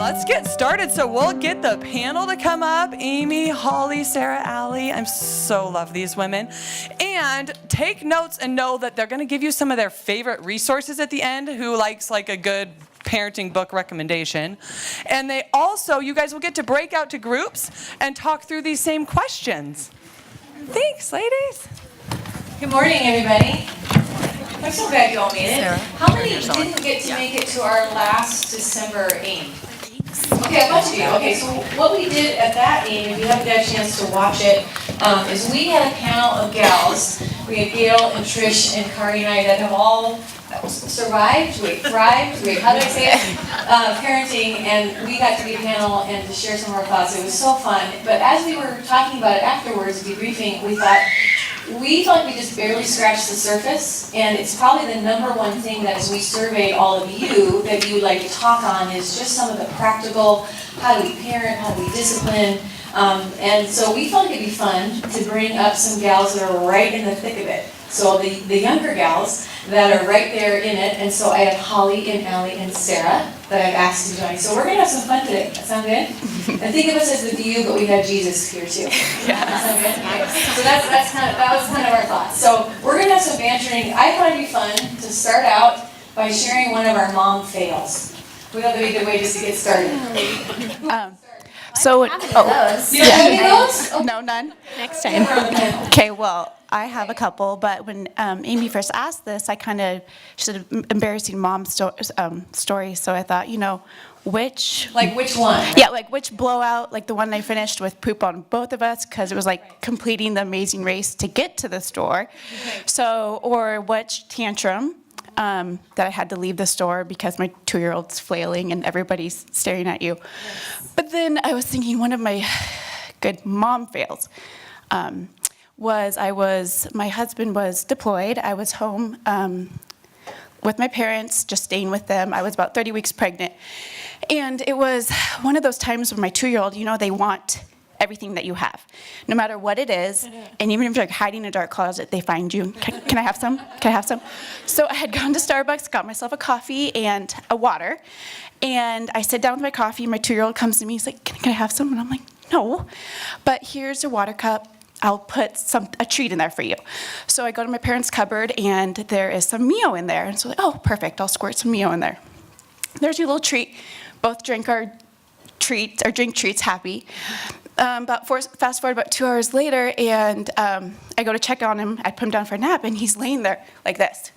let's get started. So we'll get the panel to come up. Amy, Holly, Sarah, Allie. I so love these women. And take notes and know that they're going to give you some of their favorite resources at the end. Who likes like a good parenting book recommendation? And they also, you guys will get to break out to groups and talk through these same questions. Thanks, ladies. Good morning, everybody. I'm so glad you all made it. Sarah, how many didn't get to make it to our last December AIM? Okay, a bunch of you. Okay, so what we did at that AIM, if you haven't got a chance to watch it, is we had a panel of gals. We had Gail and Trish and Kari and I that have all survived, thrived, how do I say it? Parenting, and we got to be a panel and to share some of our thoughts. It was so fun. But as we were talking about it afterwards, debriefing, we felt like we just barely scratched the surface, and it's probably the number one thing that as we surveyed all of you that you would like to talk on is just some of the practical, how do we parent, how do we discipline, and so we felt like it'd be fun to bring up some gals that are right in the thick of it. So the younger gals that are right there in it, and so I have Holly and Allie and Sarah that I've asked to join. So we're going to have some fun today. That sound good? And think of us as the view, but we have Jesus here too. Yeah. That sound good? Okay. So that was kind of our thoughts. So we're going to have some bantering. I thought it'd be fun to start out by sharing one of our mom fails. We thought that'd be a good way just to get started. No, none. Next time. Okay, well, I have a couple, but when Amy first asked this, I kind of should have embarrassing mom story. So I thought, which one? Yeah, like which blowout, like the one I finished with poop on both of us because it was like completing the amazing race to get to the store. Okay. So, or which tantrum that I had to leave the store because my 2-year-old's flailing and everybody's staring at you. Yes. But then I was thinking one of my good mom fails was my husband was deployed. I was home with my parents, just staying with them. I was about 30 weeks pregnant. And it was one of those times when my 2-year-old, they want everything that you have, no matter what it is. And even if you're like hiding in a dark closet, they find you. Can I have some? Can I have some? So I had gone to Starbucks, got myself a coffee and a water. And I sit down with my coffee, and my 2-year-old comes to me. He's like, can I have some? And I'm like, no. But here's a water cup. I'll put a treat in there for you. So I go to my parents' cupboard, and there is some Mio in there. And so like, oh, perfect. I'll squirt some Mio in there. There's your little treat. Both drink our treats, or drink treats happy. Fast forward about 2 hours later, and I go to check on him. I put him down for a nap, and he's laying there like this,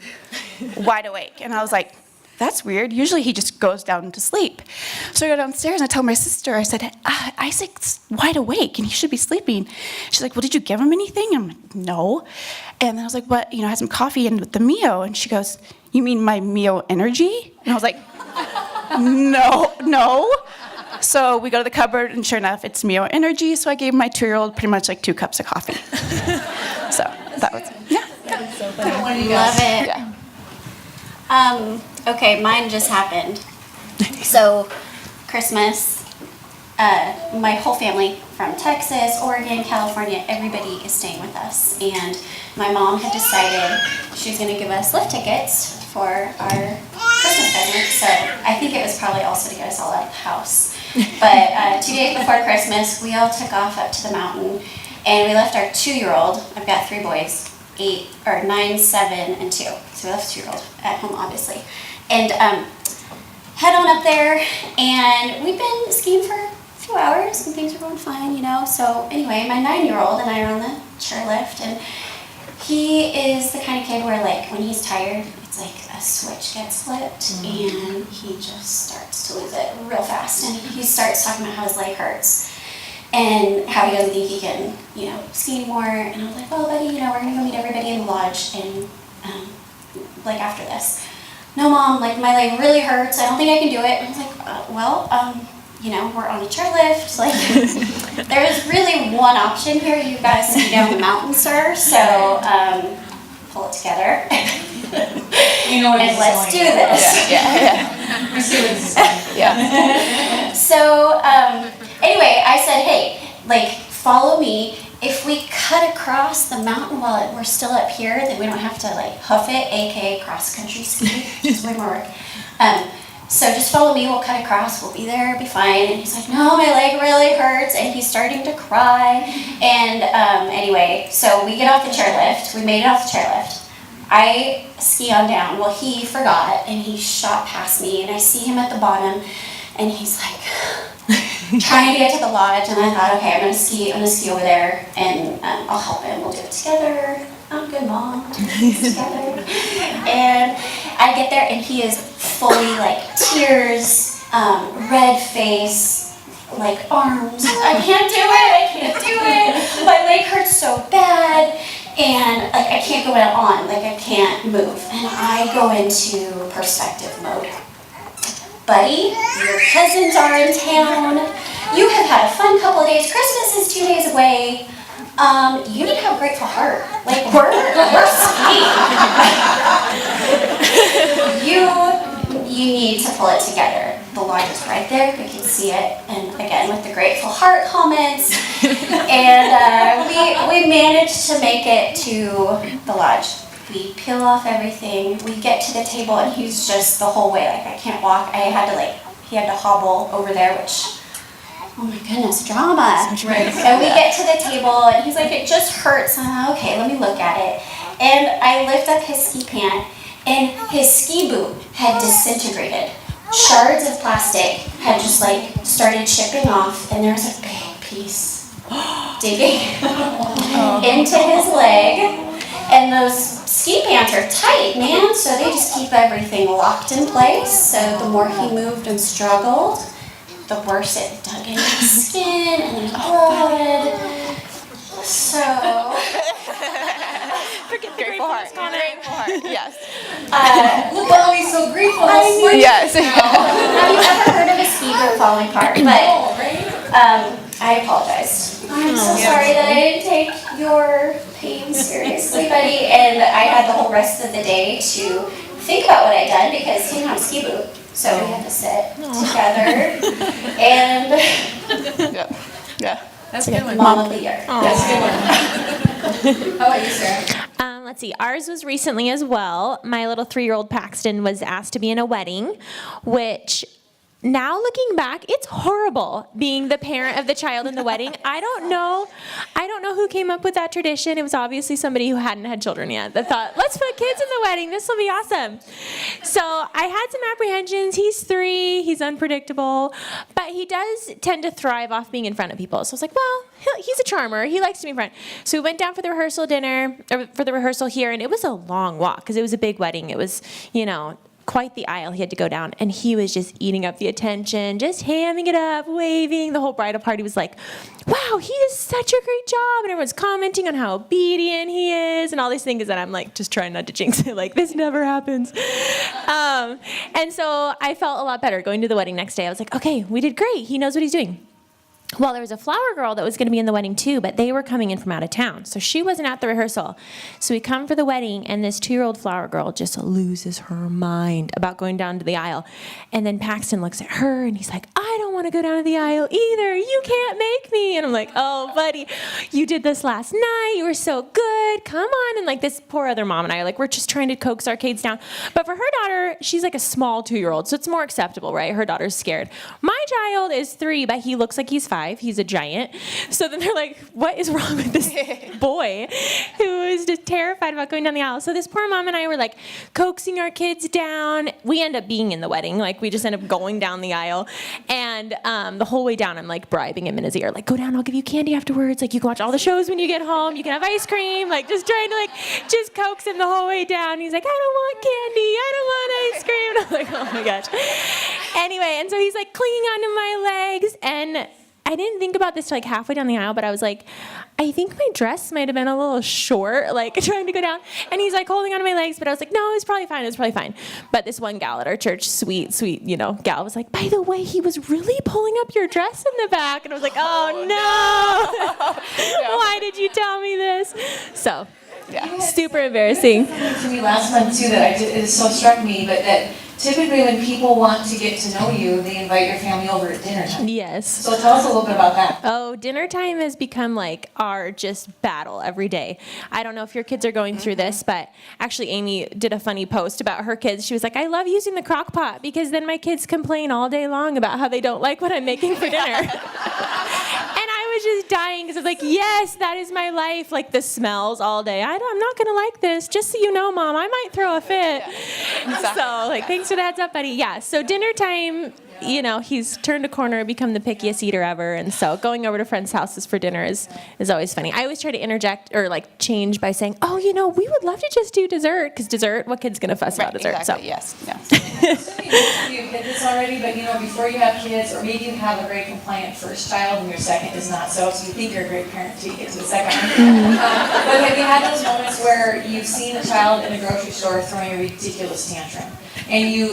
wide awake. And I was like, that's weird. Usually he just goes down to sleep. So I go downstairs, and I tell my sister, I said, Isaac's wide awake, and he should be sleeping. She's like, well, did you give him anything? I'm like, no. And then I was like, what? I had some coffee and with the Mio. And she goes, you mean my Mio Energy? And I was like, no. So we go to the cupboard, and sure enough, it's Mio Energy. So I gave my 2-year-old pretty much like 2 cups of coffee. So that was, yeah. That was so funny. Love it. Yeah. Okay, mine just happened. So, Christmas, my whole family from Texas, Oregon, California, everybody is staying with us. And my mom had decided she was going to give us lift tickets for our Christmas present. So I think it was probably also to get us all out of the house. But 2 days before Christmas, we all took off up to the mountain, and we left our 2-year-old. I've got 3 boys, 9, 7, and 2. So we left 2-year-old at home, obviously. And head on up there, and we've been skiing for a few hours, and things are going fine, So anyway, my 9-year-old and I are on the chairlift, and he is the kind of kid where, like, when he's tired, it's like a switch gets flipped, and he just starts to lose it real fast. And he starts talking about how his leg hurts and how he doesn't think he can, ski anymore. And I was like, oh, buddy, we're going to go meet everybody in the lodge, and, after this. No, Mom, my leg really hurts. I don't think I can do it. And I was like, we're on a chairlift. There is really one option here. You guys ski down the mountain, sir. So, pull it together. And let's do this. Yeah. We see what this is like. Yeah. So, anyway, I said, hey, follow me. If we cut across the mountain while we're still up here, then we don't have to hoof it, aka cross country ski. It's way more work. So just follow me, we'll cut across, we'll be there, be fine. And he's like, no, my leg really hurts, and he's starting to cry. And anyway, so we get off the chairlift, we made it off the chairlift. I ski on down. Well, he forgot, and he shot past me, and I see him at the bottom, and he's like trying to get to the lodge, and I thought, okay, I'm gonna ski over there, and I'll help him, we'll do it together. I'm a good mom, do things together. And I get there, and he is fully like tears, red face, like arms. I can't do it. My leg hurts so bad, and like I can't go on, like I can't move. And I go into perspective mode. Buddy, your cousins are in town. You have had a fun couple of days. Christmas is 2 days away. You need to have a grateful heart. Like we're sweet. You need to pull it together. The lodge is right there. We can see it. And again, with the grateful heart comments. And we managed to make it to the lodge. We peel off everything. We get to the table, and he's just the whole way like I can't walk. He had to hobble over there, which. Oh my goodness, drama. Right. And we get to the table, and he's like, it just hurts. And I'm like, okay, let me look at it. And I lift up his ski pant, and his ski boot had disintegrated. Shards of plastic had just like started chipping off, and there was a big piece digging into his leg. And those ski pants are tight, man, so they just keep everything locked in place. So the more he moved and struggled, the worse it dug into his skin and his blood. So. Forget the grateful heart. Grateful heart, yes. Look at me so grateful. Yes. Have you ever heard of a ski boot falling apart? But I apologize. I'm so sorry that I didn't take your pain seriously, buddy. And I had the whole rest of the day to think about what I'd done because he didn't have a ski boot. So we had to sit together and Yeah. That's a good one. Mom of the Year. That's a good one. How about you, Sarah? Let's see. Ours was recently as well. My little 3-year-old Paxton was asked to be in a wedding, which now looking back, it's horrible being the parent of the child in the wedding. I don't know who came up with that tradition. It was obviously somebody who hadn't had children yet that thought, let's put kids in the wedding. This will be awesome. So I had some apprehensions. He's 3. He's unpredictable. But he does tend to thrive off being in front of people. So I was like, well, he's a charmer. He likes to be in front. So we went down for the rehearsal here, and it was a long walk because it was a big wedding. It was, quite the aisle he had to go down, and he was just eating up the attention, just hamming it up, waving. The whole bridal party was like, wow, he does such a great job, and everyone's commenting on how obedient he is and all these things, and I'm like just trying not to jinx it, like this never happens. And so I felt a lot better going to the wedding next day. I was like, okay, we did great. He knows what he's doing. Well, there was a flower girl that was going to be in the wedding too, but they were coming in from out of town. So she wasn't at the rehearsal. So we come for the wedding, and this 2-year-old flower girl just loses her mind about going down to the aisle. And then Paxton looks at her, and he's like, I don't want to go down to the aisle either. You can't make me. And I'm like, oh, buddy, you did this last night. You were so good. Come on. And like this poor other mom and I are like, we're just trying to coax our kids down. But for her daughter, she's like a small 2-year-old, so it's more acceptable, right? Her daughter's scared. My child is 3, but he looks like he's 5. He's a giant. So then they're like, what is wrong with this boy who is just terrified about going down the aisle? So this poor mom and I were like coaxing our kids down. We end up being in the wedding. Like we just end up going down the aisle. And the whole way down, I'm like bribing him in his ear. Like, go down, I'll give you candy afterwards. Like you can watch all the shows when you get home. You can have ice cream. Like just trying to just coax him the whole way down. He's like, I don't want candy. I don't want ice cream. And I'm like, oh my gosh. Anyway, and so he's like clinging onto my legs, and I didn't think about this till like halfway down the aisle, but I was like, I think my dress might have been a little short, like trying to go down. And he's like holding onto my legs, but I was like, no, it was probably fine. But this one gal at our church, sweet, gal was like, by the way, he was really pulling up your dress in the back. And I was like, oh no, why did you tell me this? So, yeah, super embarrassing. To me last month too that it so struck me, but that typically when people want to get to know you, they invite your family over at dinner time. Yes. So tell us a little bit about that. Oh, dinner time has become like our just battle every day. I don't know if your kids are going through this, but actually Amy did a funny post about her kids. She was like, I love using the crock pot because then my kids complain all day long about how they don't like what I'm making for dinner. And I was just dying because I was like, yes, that is my life. Like the smells all day. I'm not going to like this. Just so you know, Mom, I might throw a fit. So like, thanks for the heads up, buddy. Yeah, so dinner time, you know, he's turned a corner, become the pickiest eater ever. And so going over to friends' houses for dinner is always funny. I always try to interject or like change by saying, oh, you know, we would love to just do dessert. Because dessert, what kid's going to fuss about dessert? Exactly, So. yes. No. Assuming most of you hit this already, but you know, before you have kids, or maybe you have a very compliant first child and your second is not so you think you're a great parent till you get to the second one. But have you had those moments where you've seen a child in a grocery store throwing a ridiculous tantrum? And you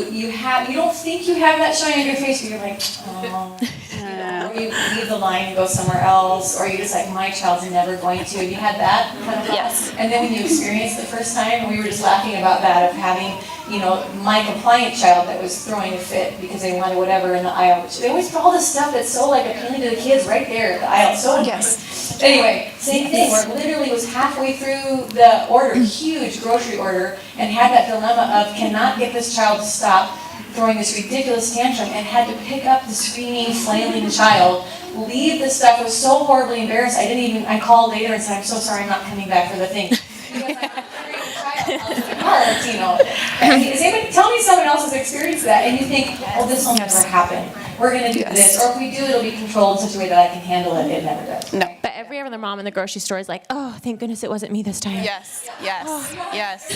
don't think you have that showing on your face, but you're like, oh, or you leave the line and go somewhere else, or you're just like, my child's never going to. Have you had that kind of thought? Yes. And then when you experienced the first time, we were just laughing about that of having, you know, my compliant child that was throwing a fit because they wanted whatever in the aisle. Which they always put all this stuff that's so like appealing to the kids right there at the aisle. So Yes. anyway, same thing. Where it literally was halfway through the order, huge grocery order, and had that dilemma of cannot get this child to stop throwing this ridiculous tantrum, and had to pick up the screaming, flailing child, leave the stuff. Was so horribly embarrassed. I called later and said, I'm so sorry, I'm not coming back for the thing. Because I'm carrying the child out of the cart, you know. Tell me someone else has experienced that, and you think, oh, this will never happen. We're going to do this, or if we do, it'll be controlled in such a way that I can handle it. It never does. No. But every other mom in the grocery store is like, oh, thank goodness it wasn't me this time. Yes, yes, yes.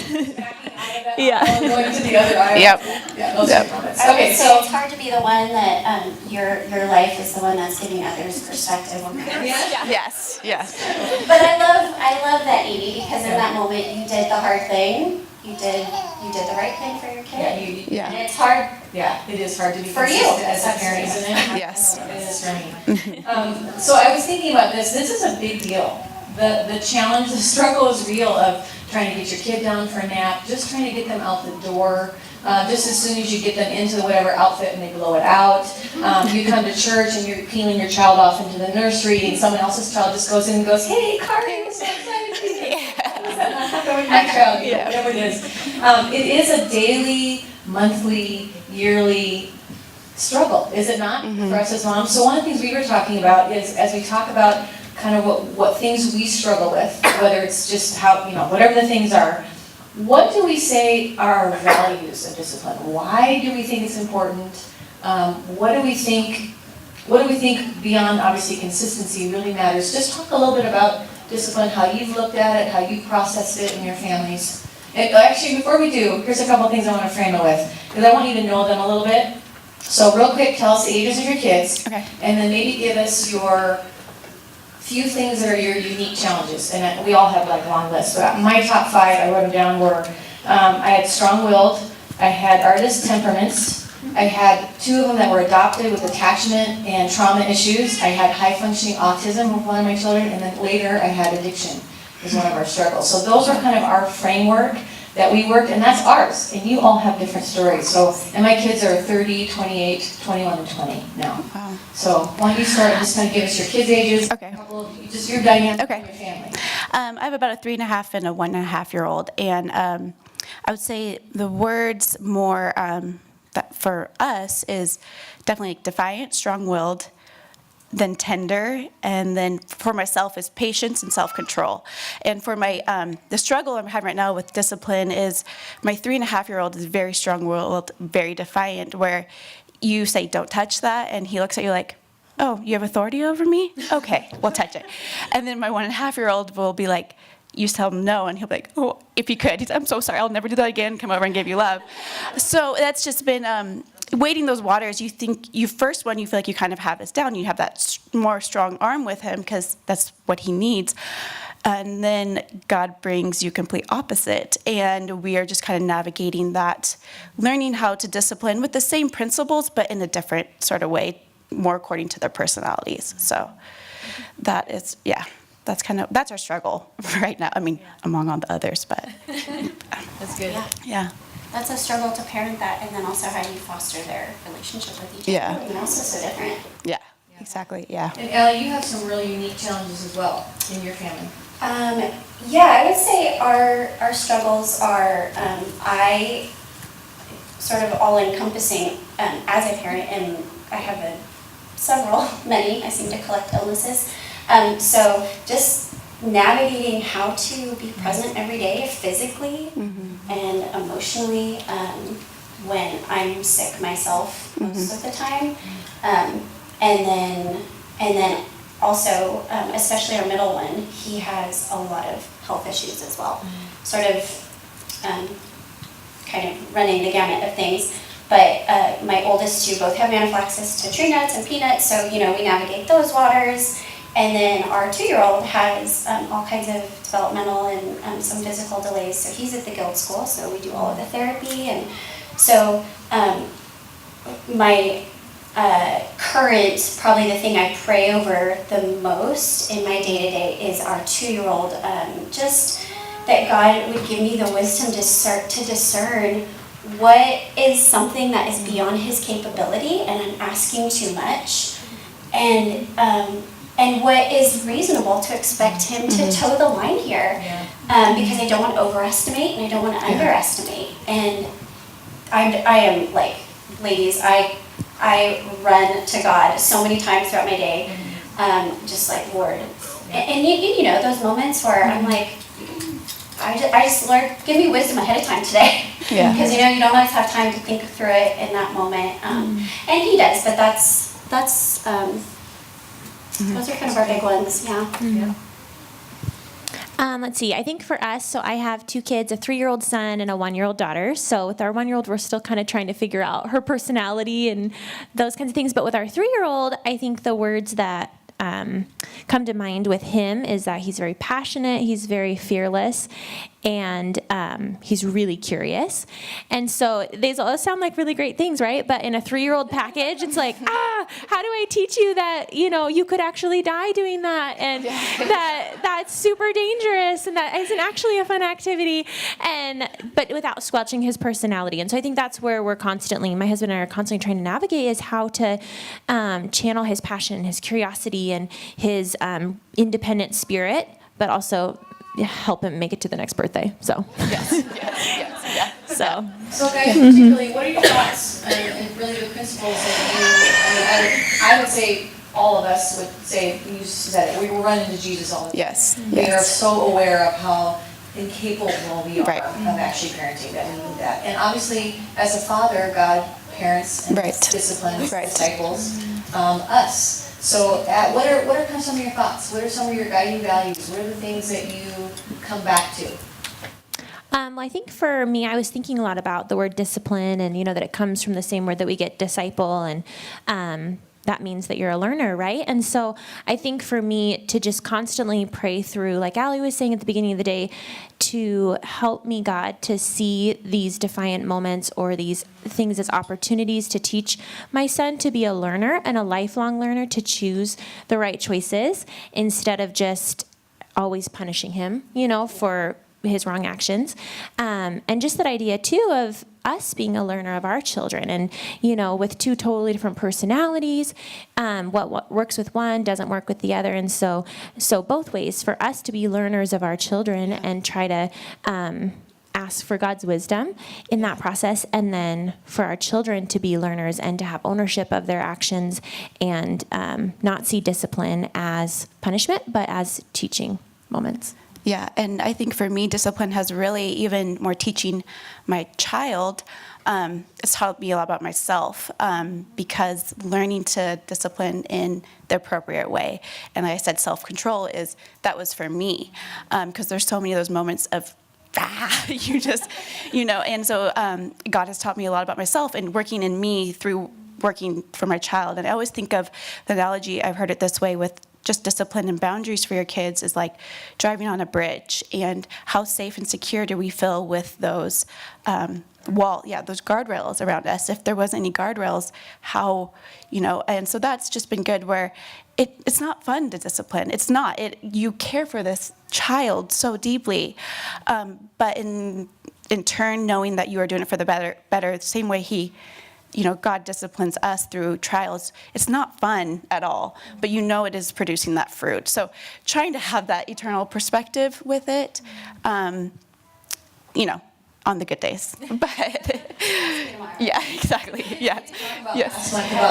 Yeah. Going to the other aisle. Yep. Yeah, those are comments. I Okay, would say so. it's hard to be the one that your life is the one that's giving others perspective on things. Yes, yes. But I love that, Amy, because in that moment you did the hard thing. You did the right thing for your Yeah, kid. Yeah. And it's hard. yeah, it is hard to be For you. consistent as a parent, isn't it? Yes. It is for me. So I was thinking about this. This is a big deal. The challenge, the struggle is real of trying to get your kid down for a nap, just trying to get them out the door. Just as soon as you get them into whatever outfit and they blow it out. You come to church and you're peeling your child off into the nursery and someone else's child just goes in and goes, hey, Carly, I'm so excited to see you. My child, you know, whatever it is. It is a daily, monthly, yearly struggle, is it not, for us as moms? So one of the things we were talking about is, as we talk about kind of what things we struggle with, whether it's just how, you know, whatever the things are, what do we say are our values of discipline? Why do we think it's important? What do we think beyond obviously consistency really matters? Just talk a little bit about discipline, how you've looked at it, how you've processed it in your families. And actually, before we do, here's a couple of things I want to frame it with, because I want you to know them a little bit. So real quick, tell us the ages of your kids. Okay. And then maybe give us your few things that are your unique challenges. And we all have like long lists, but my top 5, I wrote them down, were I had strong-willed, I had artist temperaments, I had 2 of them that were adopted with attachment and trauma issues. I had high-functioning autism with one of my children, and then later I had addiction as one of our struggles. So those are kind of our framework that we worked, and that's ours. And you all have different stories. So, and my kids are 30, 28, 21, and 20 now. Wow. So why don't you start and just kind of give us your kids' ages, Okay. a couple of, just your dynamic Okay. in your family. I have about a 3.5 and a 1.5-year-old, and I would say the words more that for us is definitely defiant, strong-willed, then tender, and then for myself is patience and self-control. And for my the struggle I'm having right now with discipline is my 3.5-year-old is very strong-willed, very defiant, where you say don't touch that, and he looks at you like, oh, you have authority over me? Okay, we'll touch it. And then my 1.5-year-old will be like, you tell him no, and he'll be like, oh, if he could. He's, I'm so sorry, I'll never do that again. Come over and give you love. So that's just been wading those waters. You think, you feel like you kind of have this down. You have that more strong arm with him because that's what he needs. And then God brings you complete opposite. And we are just kind of navigating that, learning how to discipline with the same principles, but in a different sort of way, more according to their personalities. So that is, yeah. That's our struggle right now. I mean, among all the others, but That's good. yeah. that's a struggle to parent that, and then also how you foster their relationship with each Yeah. other. And also so different. Yeah, exactly. Yeah. And Ellie, you have some really unique challenges as well in your family. Yeah, I would say our struggles are, I sort of all encompassing as a parent, and I have many, I seem to collect illnesses. So just navigating how to be present every day physically and emotionally when I'm sick myself most of the time. And then also, especially our middle one, he has a lot of health issues as well. Sort of kind of running the gamut of things. But my oldest two both have anaphylaxis to tree nuts and peanuts, so we navigate those waters. And then our 2-year-old has all kinds of developmental and some physical delays, so he's at the Guild School, so we do all of the therapy. And so my current, probably the thing I pray over the most in my day-to-day is our 2-year-old, just that God would give me the wisdom to start to discern what is something that is beyond his capability and I'm asking too much, and what is reasonable to expect him to toe the line here, because I don't want to overestimate and I don't want to underestimate. And I am like, ladies, I run to God so many times throughout my day, just like, Lord, and you know those moments where I'm like, I just Lord, give me wisdom ahead of time today. Yeah. Because you don't always have time to think through it in that moment, and he does. But that's those are kind of our big ones. Yeah. Let's see. I think for us, so I have 2 kids, a 3-year-old son and a 1-year-old daughter. So with our 1-year-old, we're still kind of trying to figure out her personality and those kinds of things. But with our 3-year-old, I think the words that come to mind with him is that he's very passionate, he's very fearless, and he's really curious. And so these all sound like really great things, right? But in a 3-year-old package, it's like, how do I teach you that, you could actually die doing that, and that's super dangerous, and that isn't actually a fun activity, but without squelching his personality. And so I think that's where my husband and I are constantly trying to navigate, is how to channel his passion, his curiosity, and his independent spirit, but also help him make it to the next birthday. So So guys, particularly, what are your thoughts and really the principles that I would say all of us would say, you said it, we will run into Jesus all the time. Yes. We are Yes. so aware of how incapable we are Right. of actually parenting, that we need that. And obviously, as a father, God parents and Right. disciplines, Right. disciples, us. So what are kind of some of your thoughts? What are some of your guiding values? What are the things that you come back to? Well, I think for me, I was thinking a lot about the word discipline, and that it comes from the same word that we get disciple, and that means that you're a learner, right? And so I think for me to just constantly pray through, like Allie was saying at the beginning of the day, to help me, God, to see these defiant moments or these things as opportunities to teach my son to be a learner and a lifelong learner, to choose the right choices instead of just always punishing him, for his wrong actions. And just that idea too of us being a learner of our children, and with 2 totally different personalities, what works with one doesn't work with the other. And so both ways for us to be learners of our children and try to ask for God's wisdom in that process, and then for our children to be learners and to have ownership of their actions, and not see discipline as punishment but as teaching moments. Yeah, and I think for me, discipline has really, even more teaching my child, it's taught me a lot about myself, because learning to discipline in the appropriate way, and like I said, self-control that was for me, because there's so many of those moments of, you just, and so God has taught me a lot about myself and working in me through working for my child. And I always think of the analogy, I've heard it this way, with just discipline and boundaries for your kids is like driving on a bridge, and how safe and secure do we feel with those those guardrails around us. If there wasn't any guardrails, how, and so that's just been good, where it's not fun to discipline. It's not. You care for this child so deeply, but in in turn, knowing that you are doing it for the better, the same way He, God disciplines us through trials. It's not fun at all, but you know it is producing that fruit. So trying to have that eternal perspective with it, on the good days. But yeah, exactly. Yeah. Last month about